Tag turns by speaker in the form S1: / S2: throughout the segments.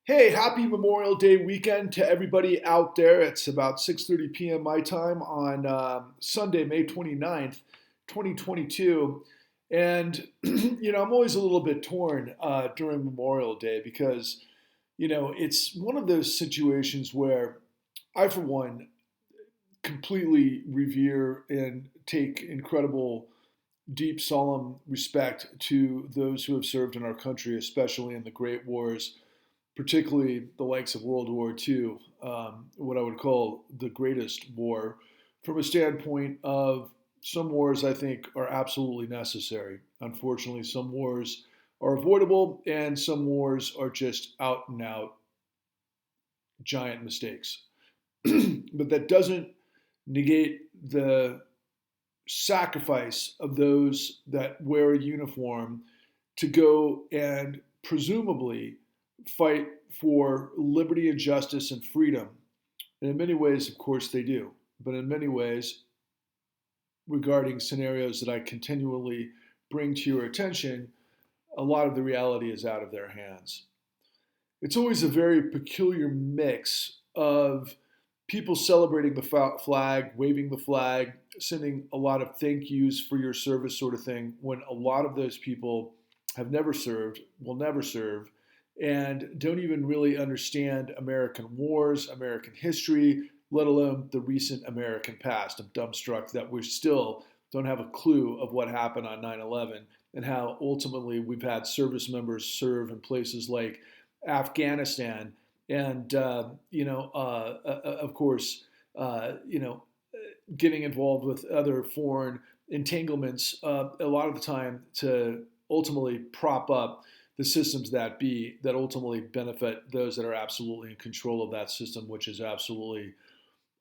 S1: Hey, happy Memorial Day weekend to everybody out there. It's about 6:30 p.m. my time on Sunday, May 29th, 2022. And, I'm always a little bit torn during Memorial Day because, it's one of those situations where I, for one, completely revere and take incredible, deep, solemn respect to those who have served in our country, especially in the great wars, particularly the likes of World War II, what I would call the greatest war, from a standpoint of some wars I think are absolutely necessary. Unfortunately, some wars are avoidable, and some wars are just out and out giant mistakes. But that doesn't negate the sacrifice of those that wear a uniform to go and presumably fight for liberty and justice and freedom. And in many ways, of course, they do. But in many ways, regarding scenarios that I continually bring to your attention, a lot of the reality is out of their hands. It's always a very peculiar mix of people celebrating the flag, waving the flag, sending a lot of thank yous for your service, sort of thing, when a lot of those people have never served, will never serve, and don't even really understand American wars, American history, let alone the recent American past. I'm dumbstruck that we still don't have a clue of what happened on 9/11 and how ultimately we've had service members serve in places like Afghanistan, and of course, getting involved with other foreign entanglements a lot of the time to ultimately prop up the systems that be that ultimately benefit those that are absolutely in control of that system, which is absolutely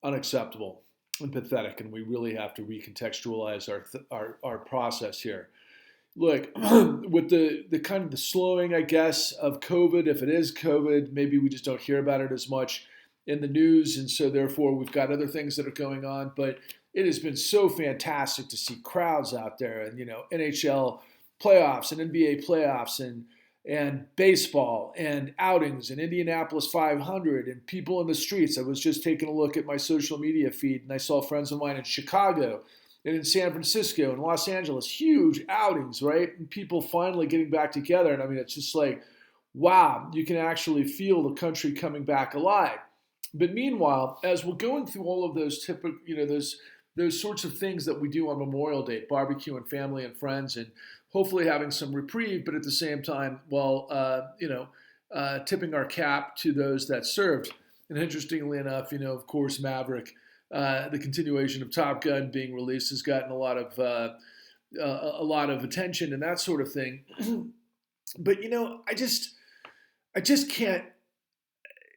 S1: unacceptable and pathetic. And we really have to recontextualize our process here. Look, with the kind of the slowing, I guess, of COVID, if it is COVID, maybe we just don't hear about it as much in the news, and so therefore we've got other things that are going on. But it has been so fantastic to see crowds out there, and NHL playoffs and NBA playoffs and baseball and outings and Indianapolis 500 and people in the streets. I was just taking a look at my social media feed, and I saw friends of mine in Chicago and in San Francisco and Los Angeles, huge outings, right? And people finally getting back together. And I mean, it's just like, wow, you can actually feel the country coming back alive. But meanwhile, as we're going through all of those typical, those sorts of things that we do on Memorial Day, barbecue and family and friends, and hopefully having some reprieve, but at the same time, well, tipping our cap to those that served. And interestingly enough, of course, Maverick, the continuation of Top Gun being released, has gotten a lot of attention and that sort of thing. But I just can't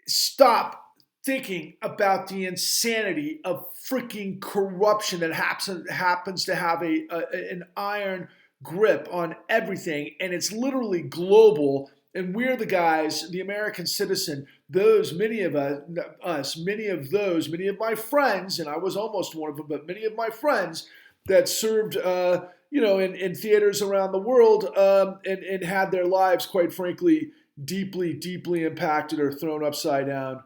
S1: stop thinking about the insanity of freaking corruption that happens to have an iron grip on everything, and it's literally global. And we're the guys, the American citizen, those, many of us, many of my friends, and I was almost one of them, but many of my friends that served, in theaters around the world, and had their lives, quite frankly, deeply, deeply impacted or thrown upside down.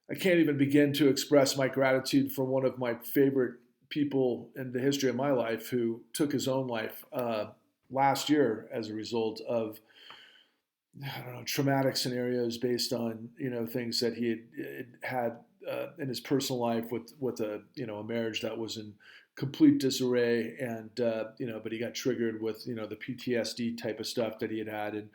S1: I can't even begin to express my gratitude for one of my favorite people in the history of my life who took his own life last year as a result of, I don't know, traumatic scenarios based on things that he had in his personal life with a marriage that was in complete disarray, and but he got triggered with the PTSD type of stuff that he had, and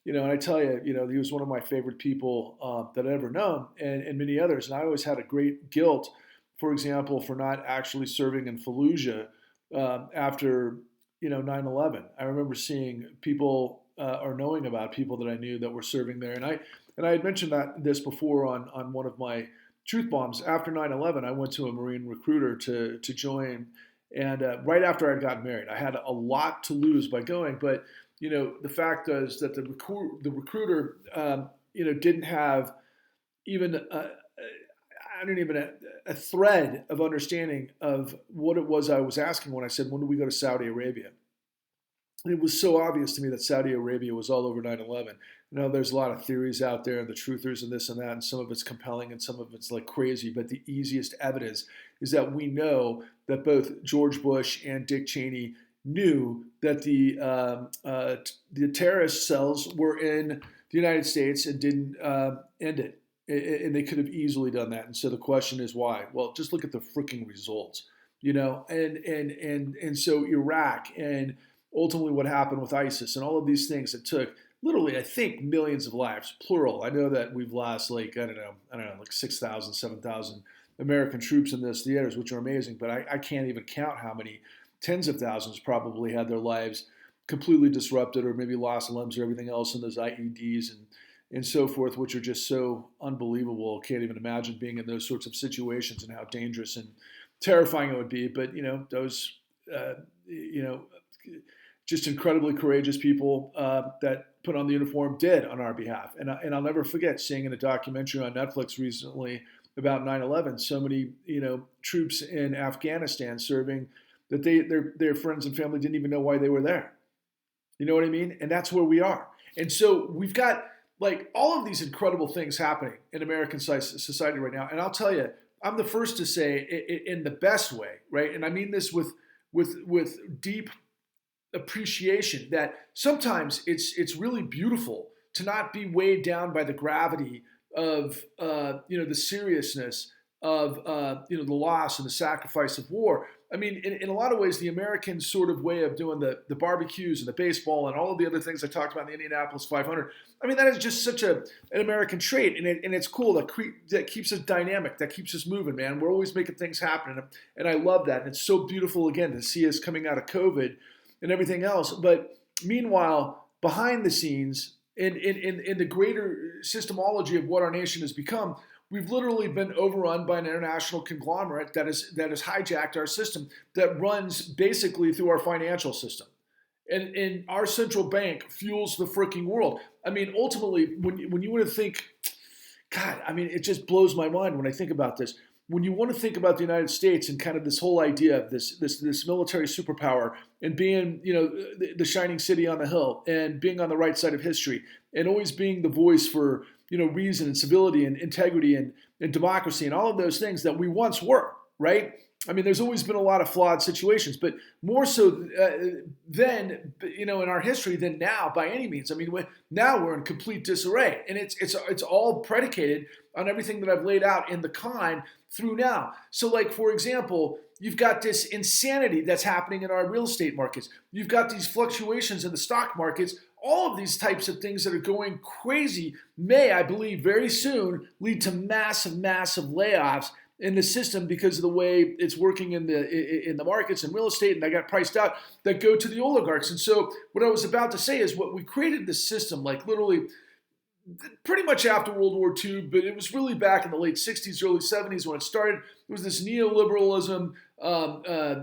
S1: I tell you, he was one of my favorite people that I've ever known, and many others. And I always had a great guilt, for example, for not actually serving in Fallujah after 9/11. I remember seeing people or knowing about people that I knew that were serving there, and I had mentioned this before on one of my truth bombs. After 9/11, I went to a Marine recruiter to join, and right after I'd gotten married, I had a lot to lose by going, but the fact is that the recruiter, didn't have even I don't even a thread of understanding of what it was I was asking when I said, when do we go to Saudi Arabia? it was so obvious to me that Saudi Arabia was all over 9/11. You know, there's a lot of theories out there, and the truthers and this and that, and some of it's compelling and some of it's like crazy. But the easiest evidence is that we know that both George Bush and Dick Cheney knew that the terrorist cells were in the United States and didn't end it. And they could have easily done that. And so the question is why? Well, just look at the freaking results, you know, and so Iraq and ultimately what happened with ISIS and all of these things that took literally, I think, millions of lives, plural. I know that we've lost like, I don't know, like 6,000, 7,000 American troops in those theaters, which are amazing, but I can't even count how many tens of thousands probably had their lives completely disrupted or maybe lost limbs or everything else in those IEDs and so forth, which are just so unbelievable. Can't even imagine being in those sorts of situations and how dangerous and terrifying it would be. But, you know, those, you know, just incredibly courageous people that put on the uniform did on our behalf. And I'll never forget seeing in a documentary on Netflix recently about 9/11, so many, you know, troops in Afghanistan serving that their friends and family didn't even know why they were there. You know what I mean? And that's where we are. And so we've got like all of these incredible things happening in American society right now. And I'll tell you, I'm the first to say in the best way, right? And I mean this with deep appreciation that sometimes it's really beautiful to not be weighed down by the gravity of you know, the seriousness of you know, the loss and the sacrifice of war. I mean, in a lot of ways, the American sort of way of doing the barbecues and the baseball and all of the other things I talked about in the Indianapolis 500. I mean, that is just such an American trait, and it's cool. That keeps us dynamic. That keeps us moving, man. We're always making things happen, and I love that. And it's so beautiful, again, to see us coming out of COVID and everything else. But meanwhile, behind the scenes, in the greater systemology of what our nation has become, we've literally been overrun by an international conglomerate that has hijacked our system, that runs basically through our financial system. And our central bank fuels the freaking world. I mean, ultimately, when you want to think, God, I mean, it just blows my mind when I think about this. When you want to think about the United States and kind of this whole idea of this military superpower and being, you know, the shining city on the hill and being on the right side of history and always being the voice for, you know, reason and civility and integrity and democracy and all of those things that we once were, right? I mean, there's always been a lot of flawed situations, but more so then, you know, in our history than now by any means. I mean, now we're in complete disarray, and it's all predicated on everything that I've laid out in the con through now. So, like, for example, you've got this insanity that's happening in our real estate markets. You've got these fluctuations in the stock markets. All of these types of things that are going crazy may, I believe, very soon lead to massive layoffs in the system because of the way it's working in the markets and real estate, and I got priced out, that go to the oligarchs. And so what I was about to say is what we created this system, like literally pretty much after World War II, but it was really back in the late 60s, early 70s when it started. It was this neoliberalism,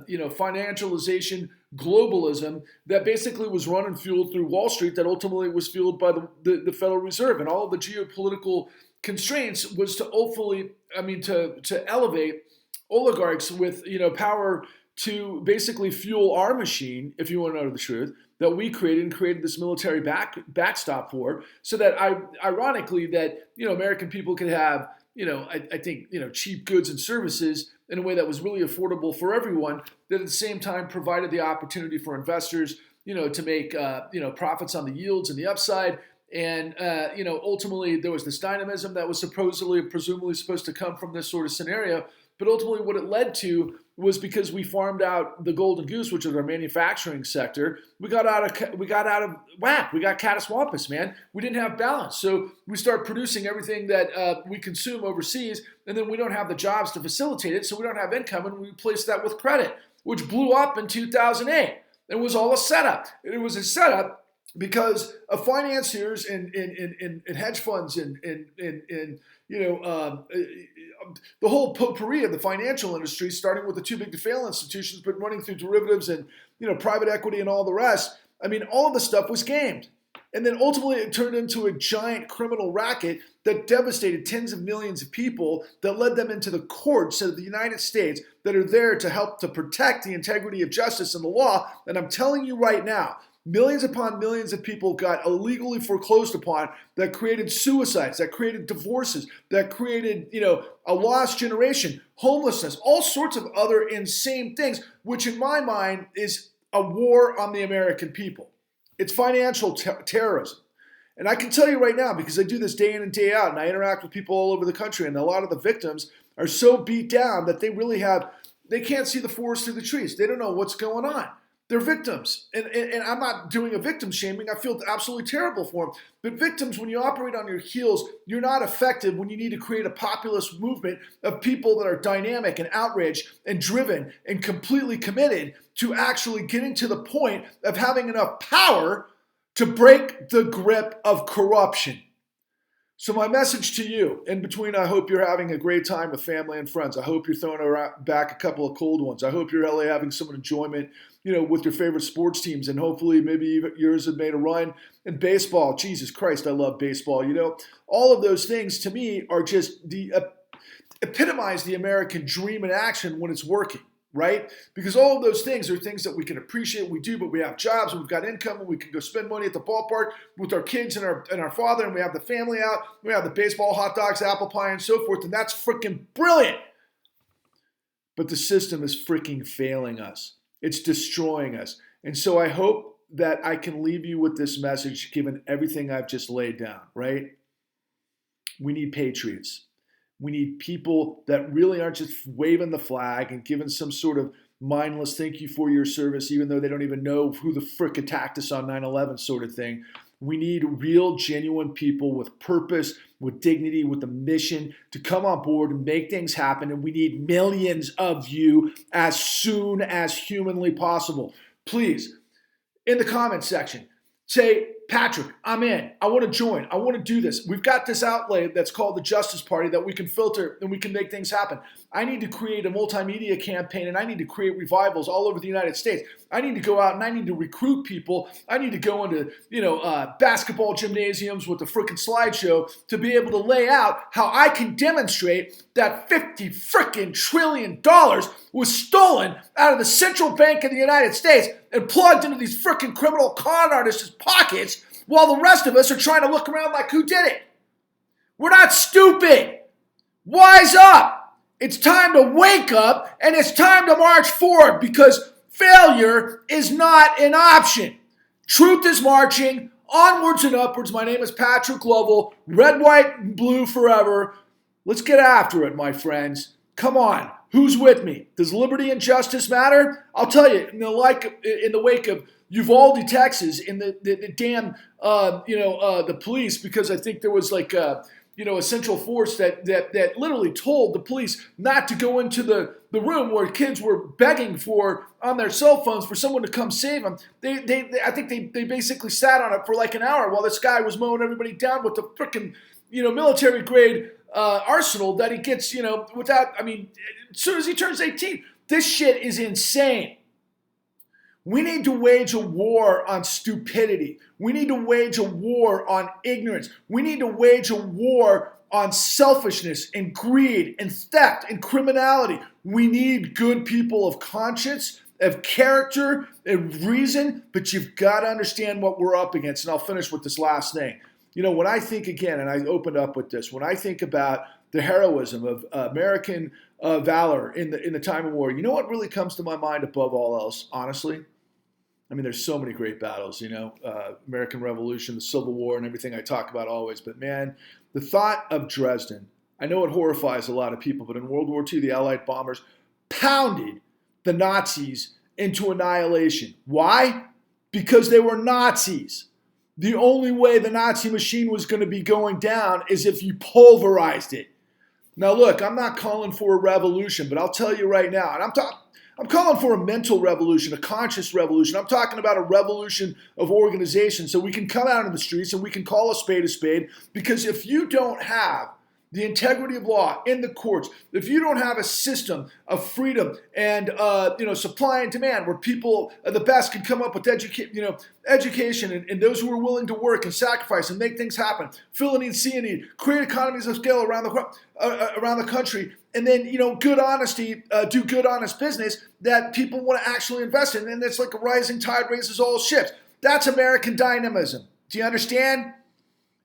S1: you know, financialization, globalism that basically was run and fueled through Wall Street, that ultimately was fueled by the Federal Reserve, and all of the geopolitical constraints was to hopefully, I mean, to elevate oligarchs with, you know, power to basically fuel our machine, if you want to know the truth, that we created this military backstop for, so that ironically that, you know, American people could have, you know, I think, you know, cheap goods and services in a way that was really affordable for everyone, that at the same time provided the opportunity for investors, you know, to make, you know, profits on the yields and the upside. And, you know, ultimately there was this dynamism that was presumably supposed to come from this sort of scenario. But ultimately what it led to was, because we farmed out the golden goose, which is our manufacturing sector, we got out of whack. We got catastrophic, man. We didn't have balance. So we start producing everything that we consume overseas, and then we don't have the jobs to facilitate it, so we don't have income, and we replace that with credit, which blew up in 2008. It was all a setup. It was a setup because of financiers and hedge funds and you know, the whole potpourri of the financial industry, starting with the too big to fail institutions, but running through derivatives and, you know, private equity and all the rest. I mean, all of the stuff was gamed. And then ultimately it turned into a giant criminal racket that devastated tens of millions of people, that led them into the courts of the United States that are there to help to protect the integrity of justice and the law. And I'm telling you right now, Millions upon millions of people got illegally foreclosed upon, that created suicides, that created divorces, that created, a lost generation, homelessness, all sorts of other insane things, which in my mind is a war on the American people. It's financial terrorism. And I can tell you right now, because I do this day in and day out, and I interact with people all over the country, and a lot of the victims are so beat down that they can't see the forest through the trees. They don't know what's going on. They're victims. And I'm not doing a victim shaming. I feel absolutely terrible for them. But victims, when you operate on your heels, you're not effective when you need to create a populist movement of people that are dynamic and outraged and driven and completely committed to actually getting to the point of having enough power to break the grip of corruption. So my message to you, in between, I hope you're having a great time with family and friends. I hope you're throwing back a couple of cold ones. I hope you're really having some enjoyment, with your favorite sports teams, and hopefully maybe yours have made a run in baseball. Jesus Christ, I love baseball. All of those things to me are just epitomize the American dream in action when it's working. Right? Because all of those things are things that we can appreciate, we do, but we have jobs, and we've got income, and we can go spend money at the ballpark with our kids and our father, and we have the family out, we have the baseball, hot dogs, apple pie, and so forth, and that's freaking brilliant. But the system is freaking failing us. It's destroying us. And so I hope that I can leave you with this message, given everything I've just laid down, right? We need patriots. We need people that really aren't just waving the flag and giving some sort of mindless thank you for your service, even though they don't even know who the frick attacked us on 9/11 sort of thing. We need real, genuine people with purpose, with dignity, with a mission to come on board and make things happen. And we need millions of you as soon as humanly possible. Please, in the comments section, say, Patrick, I'm in. I want to join. I want to do this. We've got this outlay that's called the Justice Party that we can filter and we can make things happen. I need to create a multimedia campaign, and I need to create revivals all over the United States. I need to go out and I need to recruit people. I need to go into, basketball gymnasiums with a freaking slideshow to be able to lay out how I can demonstrate that $50 freaking trillion was stolen out of the central bank of the United States and plugged into these freaking criminal con artists' pockets, while the rest of us are trying to look around like, who did it? We're not stupid. Wise up. It's time to wake up, and it's time to march forward, because failure is not an option. Truth is marching onwards and upwards. My name is Patrick Lovell. Red, white, and blue forever. Let's get after it, my friends. Come on. Who's with me? Does liberty and justice matter? I'll tell you, in the wake of Uvalde, Texas, in the damn, the police, because I think there was a central force that literally told the police not to go into the room where kids were begging for, on their cell phones, for someone to come save them. I think they basically sat on it for like an hour while this guy was mowing everybody down with the frickin', military grade arsenal that he gets, as soon as he turns 18. This shit is insane. We need to wage a war on stupidity. We need to wage a war on ignorance. We need to wage a war on selfishness and greed and theft and criminality. We need good people of conscience, of character, of reason, but you've got to understand what we're up against. And I'll finish with this last thing. When I think again, and I opened up with this, when I think about the heroism of American valor in the time of war, you know what really comes to my mind above all else, honestly? There's so many great battles, American Revolution, the Civil War, and everything I talk about always. But man, the thought of Dresden, I know it horrifies a lot of people, but in World War II, the Allied bombers pounded the Nazis into annihilation. Why? Because they were Nazis. The only way the Nazi machine was going to be going down is if you pulverized it. Now, look, I'm not calling for a revolution, but I'll tell you right now, and I'm calling for a mental revolution, a conscious revolution. I'm talking about a revolution of organization, so we can come out in the streets and we can call a spade, because if you don't have the integrity of law in the courts, if you don't have a system of freedom and supply and demand where people, the best, can come up with education and those who are willing to work and sacrifice and make things happen, fill a need, see a need, create economies of scale around the country, and then good honesty, do good honest business that people want to actually invest in, and it's like a rising tide raises all ships. That's American dynamism. Do you understand?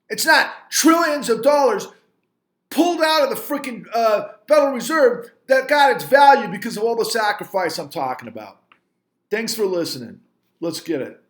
S1: It's not trillions of dollars pulled out of the freaking Federal Reserve that got its value because of all the sacrifice I'm talking about. Thanks for listening. Let's get it.